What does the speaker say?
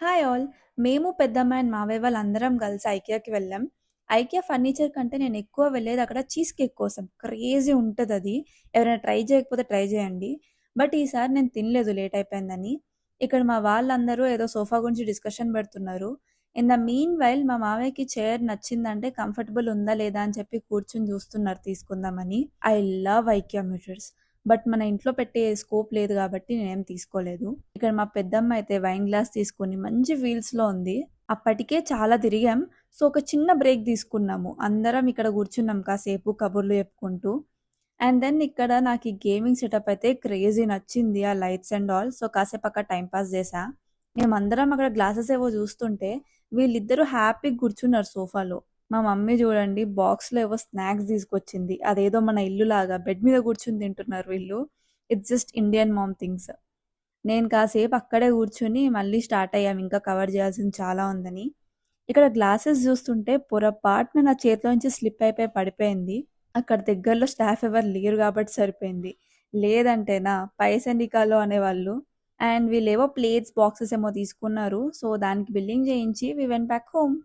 Hi all! మేము, పెద్దమ్మ and మావయ్య వాళ్ళందరం కలిసి ఐకియాకి వెళ్ళాం. ఐకియా ఫర్నిచర్ కంటే నేనెక్కువ వెళ్ళేది అక్కడ చీజ్ కేక్ కోసం. క్రేజీ ఉంటదది. ఎవరైనా ట్రై చేయకపోతే ట్రై చేయండి. బట్ ఈసారి నేను తినలేదు లేట్ అయిపోయిందని. ఇక్కడ మా వాళ్ళందరూ ఏదో సోఫా గురించి డిస్కషన్ పెడుతున్నారు. ఇన్ ద మీన్ వైల్ మా మావయ్యకి చైర్ నచ్చిందంటే కంఫర్టబుల్ ఉందా లేదా అని చెప్పి కూర్చొని చూస్తున్నారు తీసుకుందామని. ఐ లవ్ ఐకియా మ్యూచర్స్. బట్ మన ఇంట్లో పెట్టే స్కోప్ లేదు గాబట్టి నేనేం తీసుకోలేదు. ఇక్కడ మా పెద్దమ్మ అయితే వైన్ గ్లాస్ తీసుకొని మంచి ఫీల్స్‌లో ఉంది. అప్పటికే చాలా తిరిగాం. సో, ఒక చిన్న బ్రేక్ తీసుకున్నాము. అందరం ఇక్కడ కూర్చున్నాం కాసేపు కబుర్లు చెప్పుకుంటూ. అండ్ దెన్ ఇక్కడ నాకీ గేమింగ్ సెటప్ అయితే క్రేజీ నచ్చింది. ఆ లైట్స్ అండ్ ఆల్. సో, కాసేపు అక్కడ టైమ్ పాస్ చేశా. మేమందరం అక్కడ గ్లాసెస్ ఏవో చూస్తుంటే వీళ్ళిద్దరూ హ్యాపీగా కూర్చున్నారు సోఫాలో. మా మమ్మీ చూడండి బాక్స్‌లో ఏవో స్నాక్స్ తీసుకొచ్చింది. అదేదో మన ఇల్లులాగా బెడ్ మీద కూర్చొని తింటున్నారు వీళ్ళు. It's just Indian ma'am things. నేను కాసేపు అక్కడే కూర్చొని మళ్ళీ స్టార్ట్ అయ్యాం ఇంకా కవర్ చేయాల్సింది చాలా ఉందని. ఇక్కడ గ్లాసెస్ చూస్తుంటే పొరపాటున నా చేతిలోంచి స్లిప్ అయిపోయి పడిపోయింది. అక్కడ దగ్గరలో స్టాఫ్ ఎవరు లేరు కాబట్టి సరిపోయింది. లేదంటేనా పైసెన్నికాలో అనేవాళ్ళు. అండ్ వీళ్ళేవో ప్లేట్స్, బాక్సెస్ ఏమో తీసుకున్నారు. సో, దానికి బిల్లింగ్ చేయించి వి వెంట్ బ్యాక్ హోమ్.